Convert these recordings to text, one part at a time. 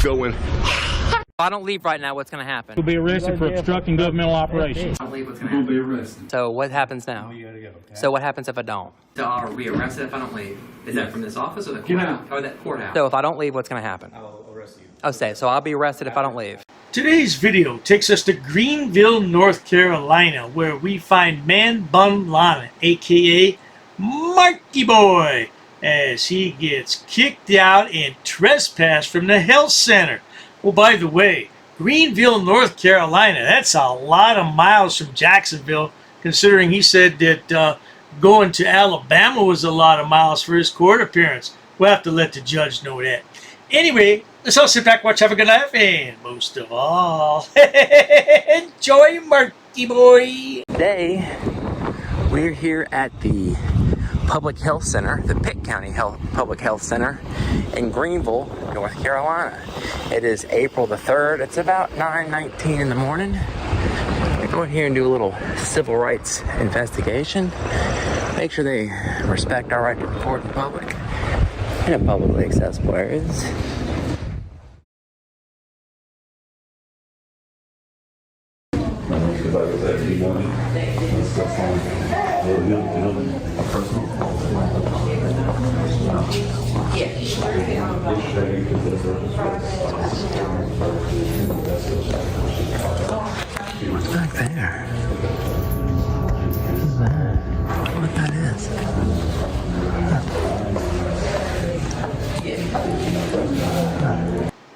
going. If I don't leave right now, what's going to happen? You'll be arrested for obstructing governmental operations. I don't leave, what's going to happen? You'll be arrested. So what happens now? You gotta go, okay? So what happens if I don't? So are we arrested if I don't leave? Is that from this office or the courthouse? Or that courthouse? So if I don't leave, what's going to happen? I'll arrest you. Oh, say, so I'll be arrested if I don't leave. Today's video takes us to Greenville, North Carolina, where we find Man Bun Lana, aka Marky Boy, as he gets kicked out and trespassed from the health center. Oh, by the way, Greenville, North Carolina, that's a lot of miles from Jacksonville, considering he said that going to Alabama was a lot of miles for his court appearance. We'll have to let the judge know that. Anyway, let's all sit back, watch, have a good laugh, and most of all, enjoy Marky Boy. Today, we're here at the Public Health Center, the Pitt County Public Health Center in Greenville, North Carolina. It is April the 3rd. It's about 9:19 in the morning. We're going here and do a little civil rights investigation. Make sure they respect our right to report in public and in publicly accessible areas. What's back there? What is that? What that is?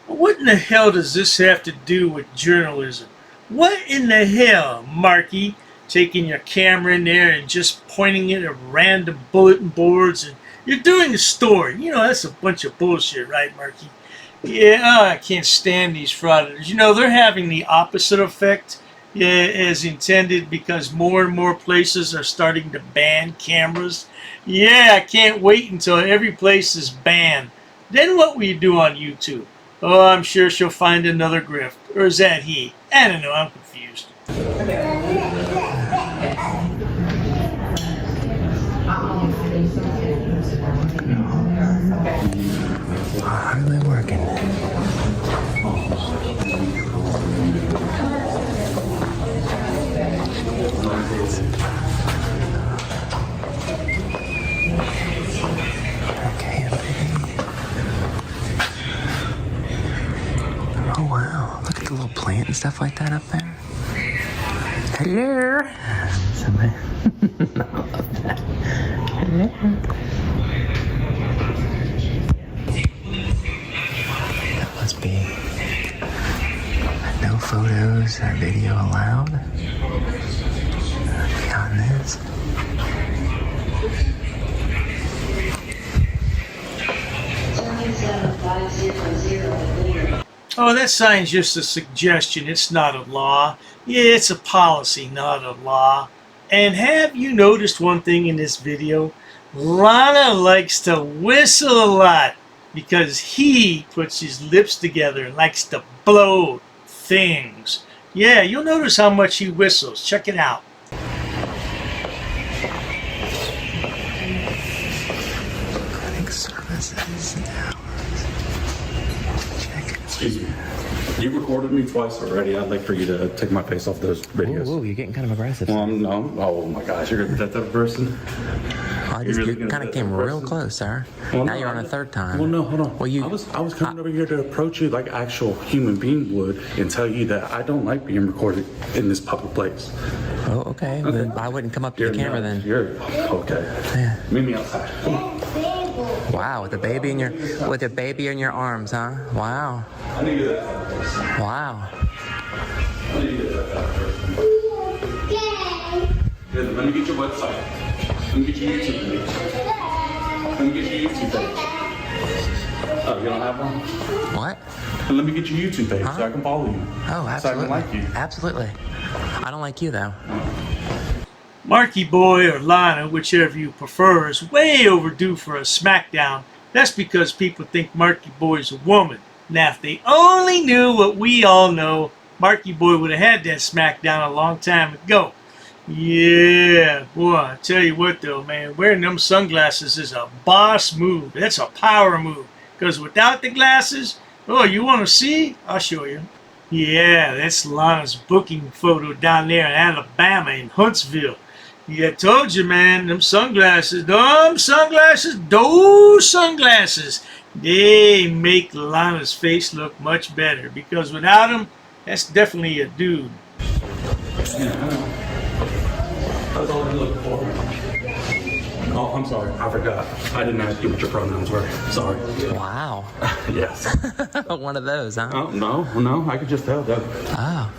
What in the hell does this have to do with journalism? What in the hell, Marky? Taking your camera in there and just pointing it at random bulletin boards, and you're doing a story. You know, that's a bunch of bullshit, right, Marky? Yeah, I can't stand these frauditors. You know, they're having the opposite effect as intended, because more and more places are starting to ban cameras. Yeah, I can't wait until every place is banned. Then what will you do on YouTube? Oh, I'm sure she'll find another grift. Or is that he? I don't know, I'm confused. How are they working? Okay, oh wow, look at the little plant and stuff like that up there. Hello. Somebody. Hello. That must be no photos or video allowed beyond this. Oh, that sign's just a suggestion. It's not a law. Yeah, it's a policy, not a law. And have you noticed one thing in this video? Lana likes to whistle a lot because he puts his lips together and likes to blow things. Yeah, you'll notice how much he whistles. Check it out. Clinic services and hours. Check it. Excuse me. You recorded me twice already. I'd like for you to take my face off those videos. Ooh, you're getting kind of aggressive. No. Oh my gosh, you're gonna that type of person. You kind of came real close, sir. Well, now no, you're on a third time. Well, no, hold on. Well, I was coming over here to approach you like an actual human being would and tell you that I don't like being recorded in this public place. Oh, okay. Then I wouldn't come up to the camera then. You're okay. Yeah. Meet me outside. Come on. Wow, with the baby in your arms, huh? Wow. I need you that. Wow. I need you that. Let me get your website. Let me get your YouTube page. Let me get your YouTube page. Oh, you don't have one? What? Let me get your YouTube page so I can follow you. Oh, absolutely. So I can like you. Absolutely. I don't like you, though. Marky Boy or Lana, whichever you prefer, is way overdue for a smackdown. That's because people think Marky Boy's a woman. Now, if they only knew what we all know, Marky Boy would have had that smackdown a long time ago. Yeah, boy, I tell you what though, man, wearing them sunglasses is a boss move. That's a power move. Because without the glasses, Oh, you want to see? I'll show you. Yeah, that's Lana's booking photo down there in Alabama in Huntsville. Yeah, I told you, man, those sunglasses, they make Lana's face look much better because without them, that's definitely a dude. That's all I'm looking for. Oh, I'm sorry. I forgot. I didn't ask you what your pronouns were. Sorry. Wow. Yes. One of those, huh? Oh, no. I could just tell, though. Oh.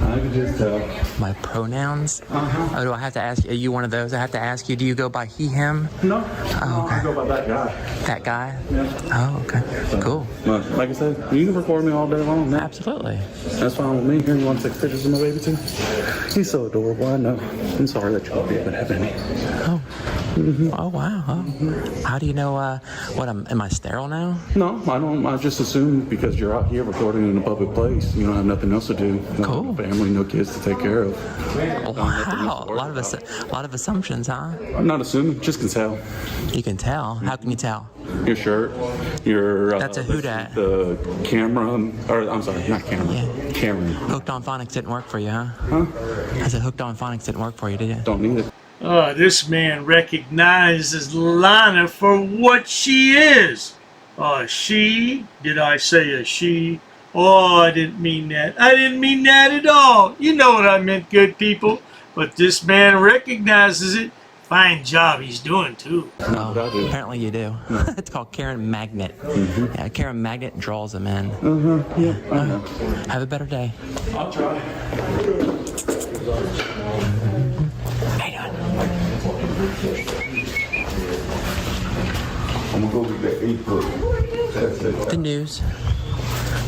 I could just tell. My pronouns? Uh-huh. Oh, do I have to ask you? Are you one of those? I have to ask you, do you go by he, him? No. Oh, okay. I go by that guy. That guy? Yeah. Oh, okay. Cool. Like I said, you can record me all day long, man. Absolutely. That's fine with me. Here, you want to take pictures of my baby, too? He's so adorable, I know. I'm sorry that you won't be able to have any. Oh. Oh, wow. Oh. How do you know, am I sterile now? No, I don't. I just assume because you're out here recording in a public place, you don't have nothing else to do. Cool. No family, no kids to take care of. Wow. A lot of assumptions, huh? I'm not assuming, just can tell. You can tell. How can you tell? Your shirt, your... That's a who dat. The camera, or I'm sorry, not camera. Yeah. Camera. Hooked on Phonics didn't work for you, huh? Huh? I said Hooked on Phonics didn't work for you, did it? Don't need it. Oh, this man recognizes Lana for what she is. She? Did I say a she? Oh, I didn't mean that. I didn't mean that at all. You know what I meant, good people. But this man recognizes it. Fine job he's doing, too. Oh, apparently you do. It's called Karen Magnet. Yeah, Karen Magnet draws them in. Yeah, I know. Have a better day. I'll try. I'm gonna go get that 8 foot. That's it. The news.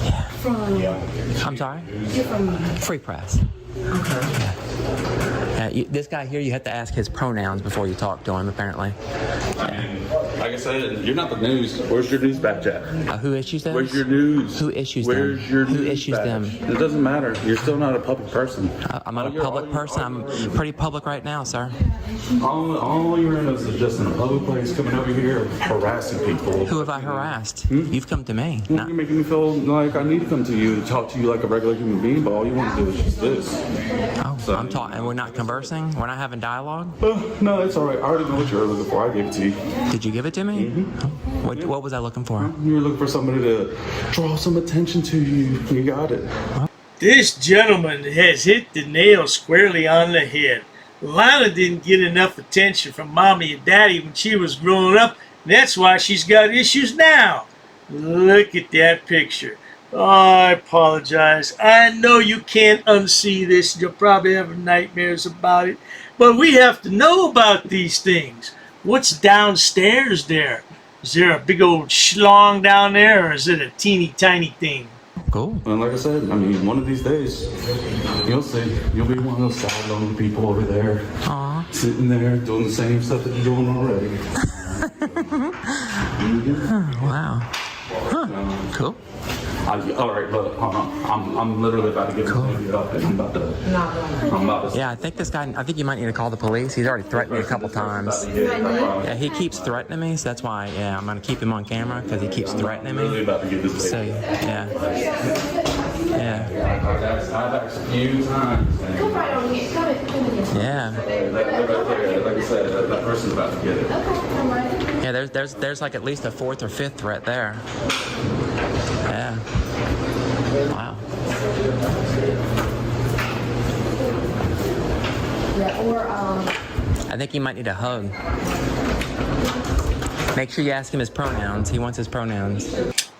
Yeah. I'm sorry? You're from... Free press. Okay. This guy here, you have to ask his pronouns before you talk to him, apparently. I mean, like I said, you're not the news. Where's your news badge at? Who issues those? Where's your news? Who issues Where's them? your Who news issues badge? them? It doesn't matter. You're still not a public person. I'm not a public person. I'm pretty public right now, sir. All you're in is just in a public place coming over here harassing people. Who have I harassed? You've come to me. You're making me feel like I need to come to you to talk to you like a regular human being, but all you want to do is just this. Oh, So- I'm talking, and we're not conversing? We're not having dialogue? No, it's all right. I already know what you're looking for. I gave it to you. Did you give it to me? Oh, what was I looking for? You're looking for somebody to draw some attention to you. You got it. This gentleman has hit the nail squarely on the head. Lana didn't get enough attention from mommy and daddy when she was growing up. That's why she's got issues now. Look at that picture. Oh, I apologize. I know you can't unsee this. You'll probably have nightmares about it. But we have to know about these things. What's downstairs there? Is there a big old schlong down there, or is it a teeny tiny thing? Cool. And like I said, I mean, one of these days, you'll see. You'll be one of those sad, lonely people over there. Aw. Sitting there doing the same stuff that you're doing already. Wow. Huh. Cool. All right, look, hold on. I'm literally about to get this baby up, and I'm about to. Yeah, I think you might need to call the police. He's already threatened me a couple times. Yeah, he keeps threatening me, so that's why, yeah, I'm going to keep him on camera because he keeps threatening I'm really me. about to get this baby. So, yeah. Yeah. I've asked a few times. Yeah. Like I said, that person's about to get it. Yeah, there's like at least a 4th or 5th threat there. Yeah. Wow. Yeah, or, I think you might need a hug. Make sure you ask him his pronouns. He wants his pronouns.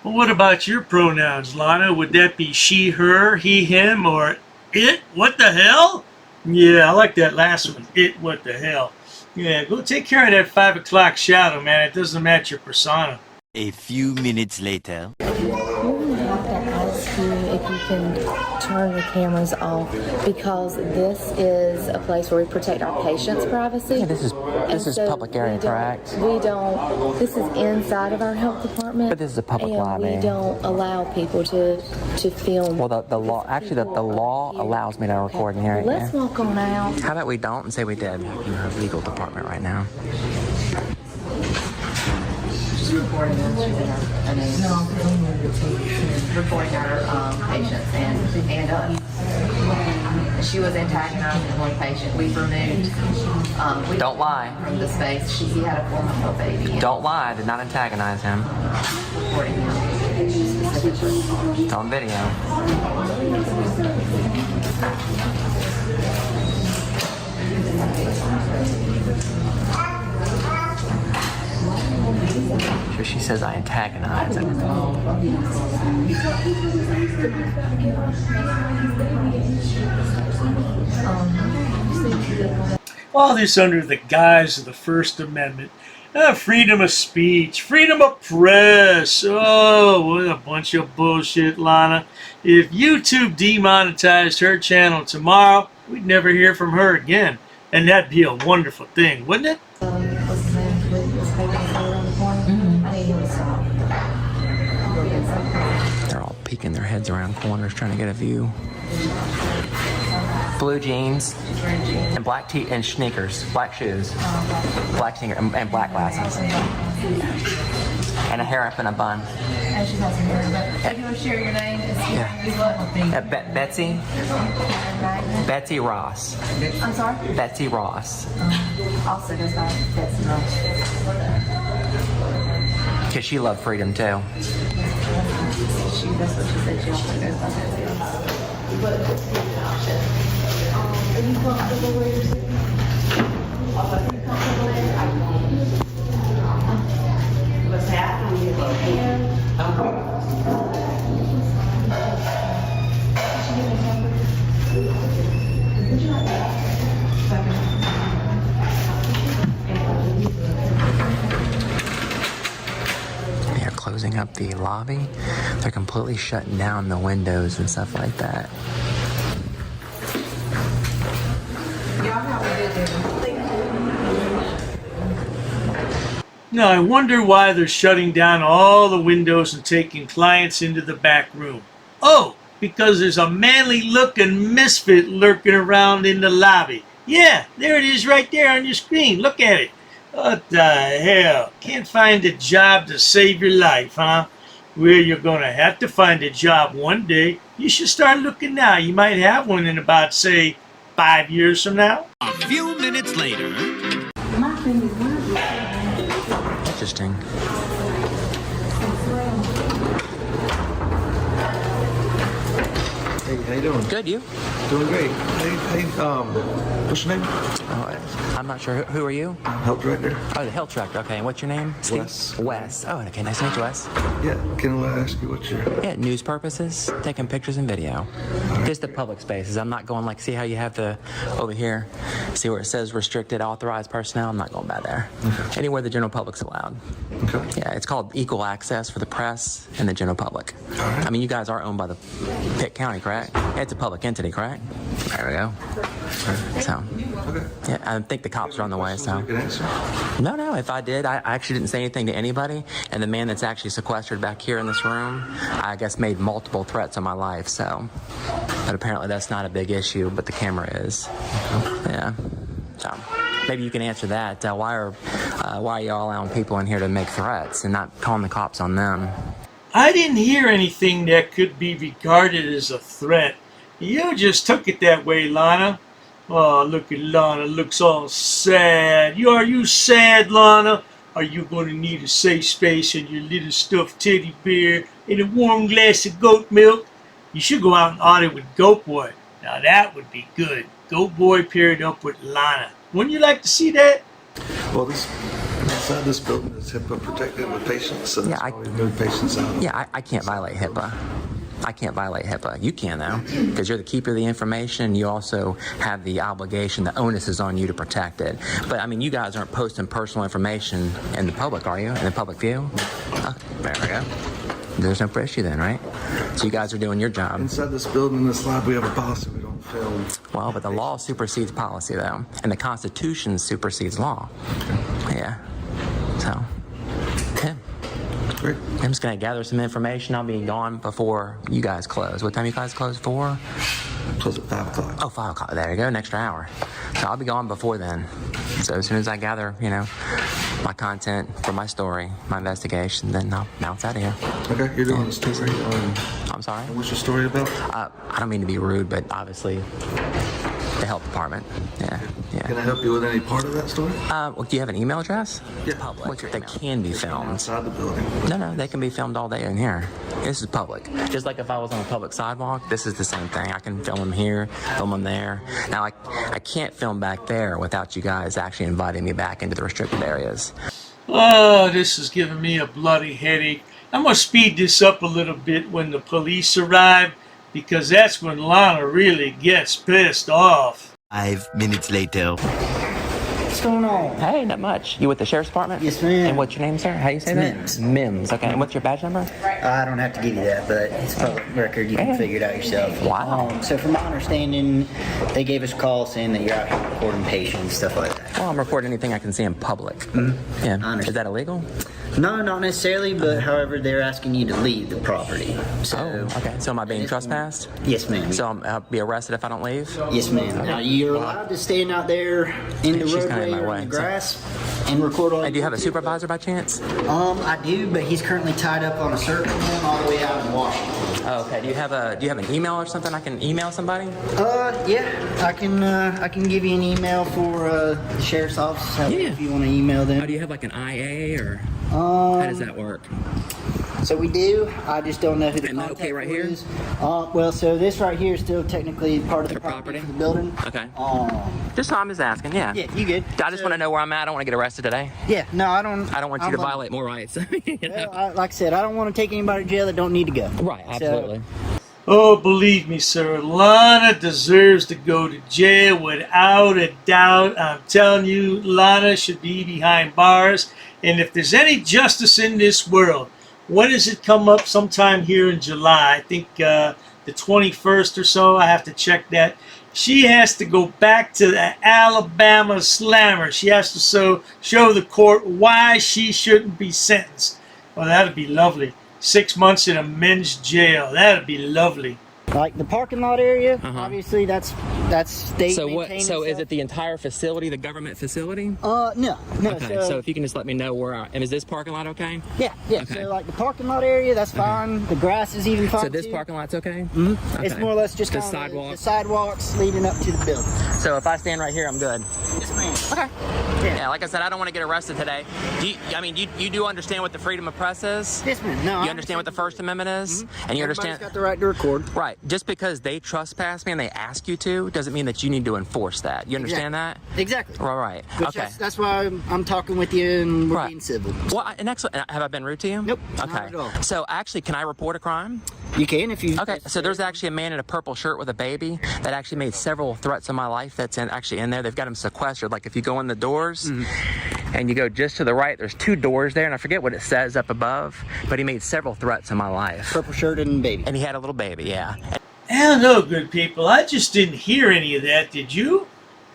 Well, what about your pronouns, Lana? Would that be she, her, he, him, or it? What the hell? Yeah, I like that last one. It, what the hell? Yeah, go take care of that 5 o'clock shadow, man. It doesn't match your persona. A few minutes later. we have to ask you if you can turn the cameras off because this is a place where we protect our patients' privacy. Yeah, this is public area, correct? This is inside of our health department. But this is a public and lobby. we don't allow people to film. Well, the law, actually, the law allows me to record in here. Let's walk on out. How about we don't and say we did in our legal department right now? She's recording us. She's in our, recording our patients, and she was antagonizing one patient. We've removed. Don't lie. From the space. He had a 4-month-old baby. Don't lie. I did not antagonize him. Recording him specifically. It's on video. So she says I antagonize him. All this under the guise of the First Amendment. Freedom of speech, freedom of press. Oh, what a bunch of bullshit, Lana. If YouTube demonetized her channel tomorrow, we'd never hear from her again. And that'd be a wonderful thing, wouldn't it? They're all peeking their heads around corners trying to get a view. Blue jeans and black tee and sneakers, black shoes, black sneakers and black glasses, and a hair up in a bun. And she has some hair. But if you want to share your name, Betsy. Betsy Ross. I'm sorry? Betsy Ross. Also goes by Betsy Ross. Because she loved freedom too. That's what she said. She also goes by Betsy Ross. Are you comfortable where you're sitting? What's happening? They're closing up the lobby. They're completely shutting down the windows and stuff like that. Now, I wonder why they're shutting down all the windows and taking clients into the back room. Oh, because there's a manly-looking misfit lurking around in the lobby. Yeah, there it is right there on your screen. Look at it. What the hell? Can't find a job to save your life, huh? Well, you're going to have to find a job one day. You should start looking now. You might have one in about, say, 5 years from now. A few minutes later. Interesting. Hey, how you doing? Good, you? Doing great. Hey, what's your name? Oh, I'm not sure. Who are you? Health director. Oh, the health director. Okay, and what's your name? Steve? Wes. Wes. Oh, okay. Nice to meet you, Wes. Yeah, can I ask you what's your... Yeah, news purposes, taking pictures and video. Just the public spaces. I'm not going like, see how you have the, over here, see where it says restricted authorized personnel? I'm not going by there. Okay. Anywhere the general public's allowed. Okay. Yeah, it's called equal access for the press and the general public. right. I mean, you guys are owned by the Pitt County, correct? It's a public entity, correct? There we go. So, Okay. yeah, I think the cops are on the way, so. You can answer. No, if I did, I actually didn't say anything to anybody, and the man that's actually sequestered back here in this room, I guess made multiple threats on my life, so. But apparently that's not a big issue, but the camera is. Yeah. So, maybe you can answer that. Why are y'all allowing people in here to make threats and not calling the cops on them? I didn't hear anything that could be regarded as a threat. You just took it that way, Lana. Oh, look at Lana, looks all sad. Are you sad, Lana? Are you going to need a safe space and your little stuffed teddy bear and a warm glass of goat milk? You should go out and audit with Goat Boy. Now that would be good. Goat Boy paired up with Lana. Wouldn't you like to see that? Well, inside this building is HIPAA protected with patients, so that's why we move patients out. Yeah, I can't violate HIPAA. I can't violate HIPAA. You can, though, because you're the keeper of the information. You also have the obligation, the onus is on you to protect it. But, I mean, you guys aren't posting personal information in the public, are you? In the public view? Oh, there we go. There's no issue then, right? So you guys are doing your job. Inside this building, in this lab, we have a policy. We don't film. Well, but the law supersedes policy, though. And the Constitution supersedes law. Yeah. So, yeah. Great. I'm just going to gather some information. I'll be gone before you guys close. What time you guys close for? Close at 5 o'clock. Oh, 5 o'clock. There you go. An extra hour. So I'll be gone before then. So as soon as I gather, my content for my story, my investigation, then I'll bounce out of here. Okay, you're doing the story. I'm sorry? What's your story about? I don't mean to be rude, but obviously the health department. Yeah. Can I help you with any part of that story? Well, do you have an email address? Yeah. Public. What's your email? They can be filmed. Outside the building. No, they can be filmed all day in here. This is public. Just like if I was on a public sidewalk, this is the same thing. I can film them here, film them there. Now, I can't film back there without you guys actually inviting me back into the restricted areas. Oh, this is giving me a bloody headache. I'm going to speed this up a little bit when the police arrive, because that's when Lana really gets pissed off. 5 minutes later. What's going on? Hey, not much. You with the sheriff's department? Yes, ma'am. And what's your name, sir? How do you say that? Mims. Mims. Okay. And what's your badge number? I don't have to give you that, but it's public record. You can figure it out yourself. Wow. So from my understanding, they gave us a call saying that you're out here recording patients, stuff like that. Well, I'm recording anything I can see in public. Mm-hmm. Yeah. I understand. Is that illegal? No, not necessarily, but however, they're asking you to leave the property. So, Oh, okay. So am I being trespassed? Yes, ma'am. So I'll be arrested if I don't leave? Yes, ma'am. Now, you're allowed to stand out there in the She's kinda in roadway my or way, in the so- grass and record all. Hey, do you have a supervisor by chance? I do, but he's currently tied up on a circuit one all the way out in Washington. Oh, okay. Do you have an email or something I can email somebody? Yeah, I can give you an email for the sheriff's office if you want to email them. Oh, do you have like an IA or how does that work? So we do. I just don't know who the Am I contact okay right here? is. Well, so this right here is still technically part of the property? of the building. Okay. Just so I'm just asking, yeah. Yeah, you good? I just want to know where I'm at. I don't want to get arrested today. Yeah, no, I don't. I don't want you to violate more rights. You know? Well, like I said, I don't want to take anybody to jail that don't need to go. Right, absolutely. Oh, believe me, sir, Lana deserves to go to jail without a doubt. I'm telling you, Lana should be behind bars. And if there's any justice in this world, when does it come up? Sometime here in July. I think the 21st or so. I have to check that. She has to go back to the Alabama Slammer. She has to show the court why she shouldn't be sentenced. Well, that'd be lovely. 6 months in a men's jail. That'd be lovely. Like the parking lot area, obviously that's state maintained. So is it the entire facility, the government facility? No. Okay, so if you can just let me know where and is this parking lot okay? Yeah. Okay. So like the parking lot area, that's fine. The grass is even fine. So this too. parking lot's okay? Mm-hmm. It's Okay. more or less just the kinda sidewalk. the sidewalks leading up to the building. So if I stand right here, I'm good. Yes, ma'am. Okay. Yeah, like I said, I don't want to get arrested today. You do understand what the freedom of press is? Yes, ma'am. No, You understand what the First Amendment is? And you Everybody's understand? got the right to record. Right. Just because they trespass me and they ask you to, doesn't mean that you need to enforce that. You understand that? Exactly. Right. Which Okay. That's why I'm talking with you and we're Right. being civil. Well, and excellent. Have I been rude to you? Nope, Okay. not at all. So actually, can I report a crime? You can if you. Okay. So there's actually a man in a purple shirt with a baby that actually made several threats on my life. That's actually in there. They've got him sequestered. Like if you go in the doors. And you go just to the right, there's 2 doors there, and I forget what it says up above, but he made several threats in my life. Purple shirt and baby. And he had a little baby, yeah. I don't know, good people. I just didn't hear any of that, did you?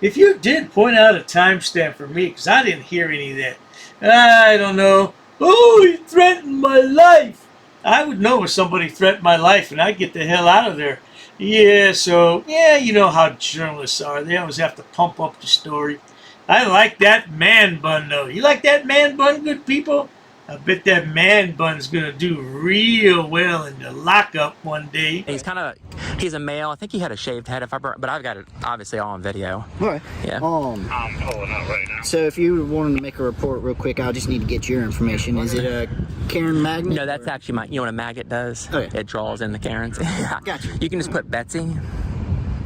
If you did, point out a timestamp for me, because I didn't hear any of that. I don't know. Oh, he threatened my life. I would know if somebody threatened my life, and I'd get the hell out of there. Yeah, you know how journalists are. They always have to pump up the story. I like that man bun, though. You like that man bun, good people? I bet that man bun's gonna do real well in the lockup one day. He's a male. I think he had a shaved head, but I've got it obviously all on video. Right. Yeah. I'm pulling up right now. So if you wanted to make a report real quick, I'll just need to get your information. Is it a Karen magnet? No, that's actually you know what a maggot does? Oh, yeah. It draws in the Karens. Gotcha. You can just put Betsy.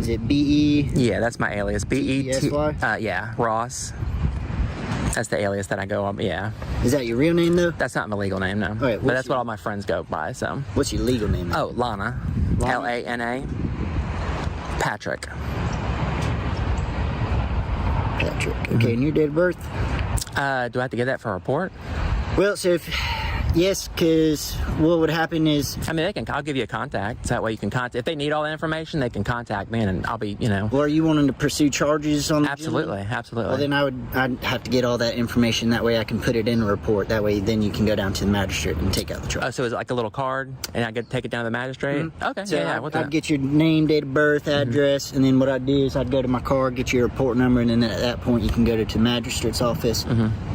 Is it B-E? Yeah, that's my alias. B-E-S-Y? Yeah, Ross. That's the alias that I go on. Yeah. Is that your real name, though? That's not my legal name, no. right, But that's what all my friends go by, so. What's your legal name? Oh, Lana. Lana. Patrick. Patrick. Okay, and your date of birth? Do I have to get that for a report? Well, so if Yes, because what would happen is... I mean, I'll give you a contact. So that way you can contact. If they need all that information, they can contact me, and I'll be, Well, are you wanting to pursue charges on the Absolutely, gentleman? absolutely. Well, then I'd have to get all that information. That way I can put it in a report. That way then you can go down to the magistrate and take out the charge. So is it like a little card, and I get to take it down to the magistrate? Okay, So yeah, we'll do I'd that. get your name, date of birth, address, and then what I'd do is I'd go to my car, get your report number, and then at that point you can go to the magistrate's office,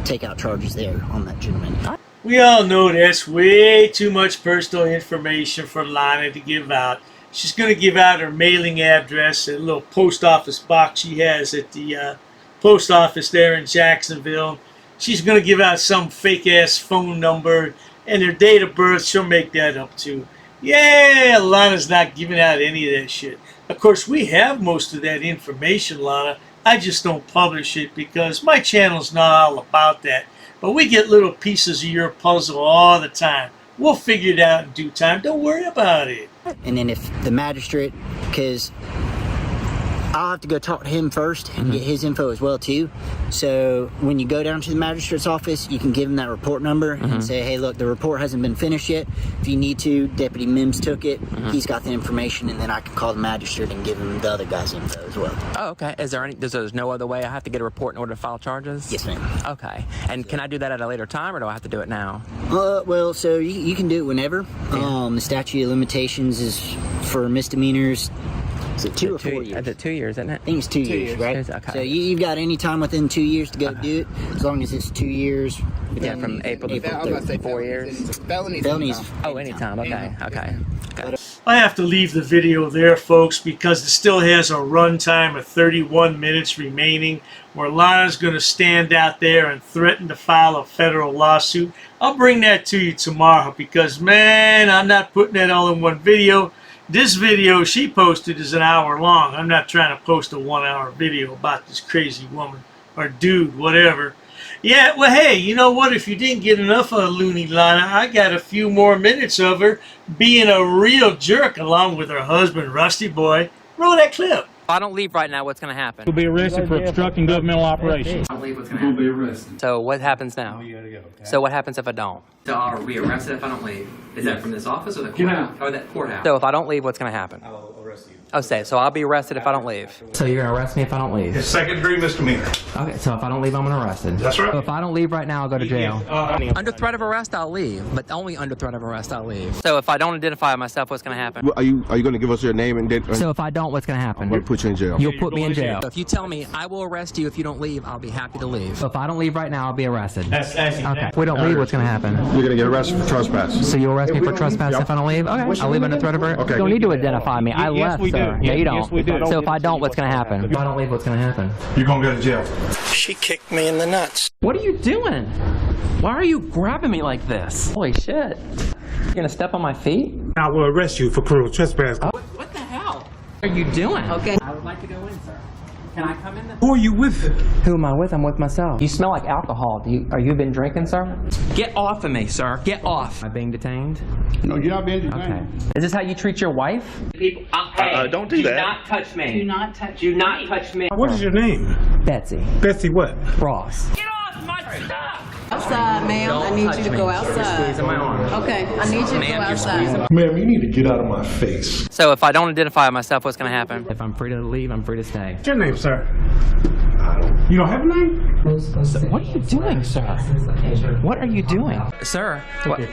take out charges there on that gentleman. We all know that's way too much personal information for Lana to give out. She's going to give out her mailing address, a little post office box she has at the post office there in Jacksonville. She's going to give out some fake-ass phone number, and her date of birth, she'll make that up too. Yeah, Lana's not giving out any of that shit. Of course, we have most of that information, Lana. I just don't publish it because my channel's not all about that. But we get little pieces of your puzzle all the time. We'll figure it out in due time. Don't worry about it. And then if the magistrate, because I'll have to go talk to him first and get his info as well too. So when you go down to the magistrate's office, you can give him that report number and say, hey, look, the report hasn't been finished yet. If you need to, Deputy Mims took it. He's got the information, and then I can call the magistrate and give him the other guy's info as well. Oh, okay. There's no other way I have to get a report in order to file charges? Yes, ma'am. Okay. And can I do that at a later time, or do I have to do it now? Well, so you can do it whenever. The statute of limitations is for misdemeanors. Is it 2 or 4 years? Is it 2 years, isn't it? I think it's 2 years, right? Okay. So you've got any time within 2 years to go do it, as long as it's 2 years. Yeah, from April to 4 years. Felonies. Oh, anytime. Okay. I have to leave the video there, folks, because it still has a runtime of 31 minutes remaining, where Lana's going to stand out there and threaten to file a federal lawsuit. I'll bring that to you tomorrow because, man, I'm not putting that all in one video. This video she posted is an hour long. I'm not trying to post a 1 hour video about this crazy woman or dude, whatever. Yeah, well, hey, you know what? If you didn't get enough of Loony Lana, I got a few more minutes of her being a real jerk along with her husband, Rusty Boy. Roll that clip. If I don't leave right now, what's going to happen? You'll be arrested for obstructing governmental operations. I don't believe what's going to happen. Be arrested. So what happens now? You gotta go. Okay? So what happens if I don't? So are we arrested if I don't leave? Is that from this office or the courthouse? Or that courthouse? So if I don't leave, what's going to happen? I'll arrest you. Oh, so I'll be arrested if I don't leave. So you're going to arrest me if I don't leave? Second degree misdemeanor. Okay, so if I don't leave, I'm arrested. That's right. So if I don't leave right now, I'll go to jail. Under threat of arrest, I'll leave. But only under threat of arrest, I'll leave. So if I don't identify myself, what's going to happen? Are you going to give us your name and date? So if I don't, what's going to happen? We'll put you in jail. You'll put me in jail. So if you tell me I will arrest you if you don't leave, I'll be happy to leave. So if I don't leave right now, I'll be arrested. Okay. If we don't leave, what's going to happen? You're going to get arrested for trespass. So you'll arrest me for trespass if I don't leave? Okay. I'll leave under threat of arrest. Okay. You don't need to identify me. I Yes, left, we do. sir. No, you don't. Yes, we do. So if I don't, what's going to happen? If I don't leave, what's going to happen? You're going to go to jail. She kicked me in the nuts. What are you doing? Why are you grabbing me like this? Holy shit. You're going to step on my feet? I will arrest you for criminal trespass. What the hell are you doing? Okay. I would like to go in, sir. Can I come in? Who are you with? Who am I with? I'm with myself. You smell like alcohol. Are you been drinking, sir? Get off of me, sir. Get off. Am I being detained? No, you're not being detained. Okay. Is this how you treat your wife? People, don't do that. Do not touch me. Do not touch me. Do not touch me. What is your name? Betsy. Betsy what? Ross. Get off my stuff! Outside, ma'am. I need you to go outside. Squeezing my arm. Okay, I need you to go outside. Ma'am, you need to get out of my face. So if I don't identify myself, what's going to happen? If I'm free to leave, I'm free to stay. What's your name, sir? You don't have a name? What are you doing, sir? What are you doing? Sir, what? Okay.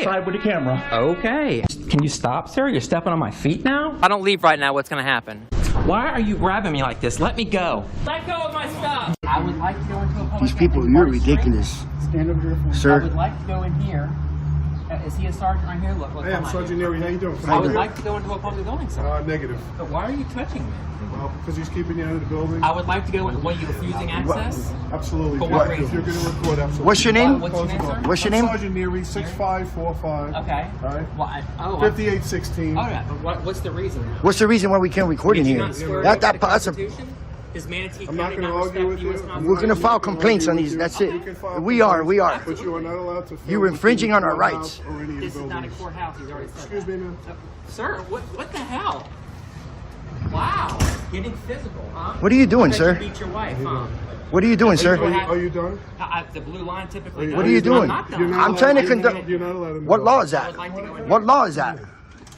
Outside with the camera. Okay. Can you stop, sir? You're stepping on my feet now? I don't leave right now. What's going to happen? Why are you grabbing me like this? Let me go. Let go of my stuff. I would like to go into a public. These people, you're ridiculous. Stand over here. Sir. I would like to go in here. Is he a sergeant right here? Look. Hey, I'm Sergeant Neary. How you doing? I would like to go into a public building, sir. Negative. But why are you touching me? Well, because he's keeping you out of the building. I would like to go in. What, are you refusing access? Absolutely. For what If reason? you're going to record, absolutely. What's your name? What's your name, sir? What's your name? Sergeant Neary, 6545. Okay. All right. Well, 5816. all right. But what's the reason? What's the reason why we can't record in Did you here? not swear Not to that the possible. Constitution? Is Manatee I'm not County going to not argue respect with the you. U.S. Constitution? We're gonna file complaints on these. That's it. You can file We are. complaints, But you are not allowed to film You're infringing on our rights. or any of the This is not a buildings. courthouse. He's already said Excuse me, ma'am. Sir, what the hell? Wow. Getting physical, huh? What are you doing, I bet sir? You beat your wife, huh? What are you doing, sir? Are you done? The blue line typically. What are you doing? I'm trying to conduct. You're not allowed to. What law is that? What law is that?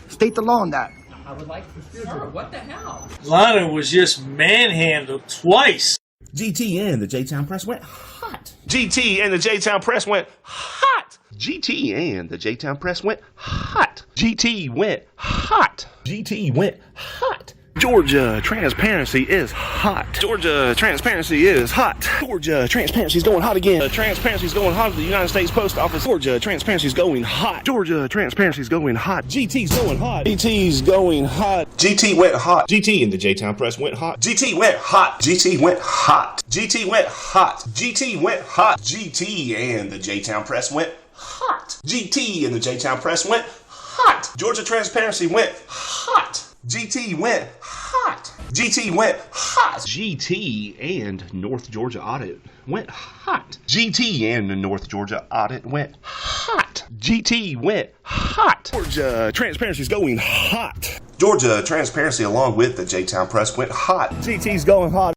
State the law on that. I would like to. Sir, what the hell? Lana was just manhandled twice. GT and the J-Town Press went hot. GT and the J-Town Press went hot. GT and the J-Town Press went hot. GT went hot. GT went hot. Georgia transparency is hot. Georgia transparency is hot. Georgia transparency is going hot again. Transparency is going hot at the United States Post Office. Georgia transparency is going hot. Georgia transparency is going hot. GT's going hot. GT's going hot. GT went hot. GT and the J-Town Press went hot. GT went hot. GT went hot. GT went hot. GT went hot. GT and the J-Town Press went hot. GT and the J-Town Press went hot. Georgia transparency went hot. GT went hot. GT went hot. GT and North Georgia audit went hot. GT and the North Georgia audit went hot. GT went hot. Georgia transparency is going hot. Georgia transparency along with the J-Town Press went hot. GT's going hot.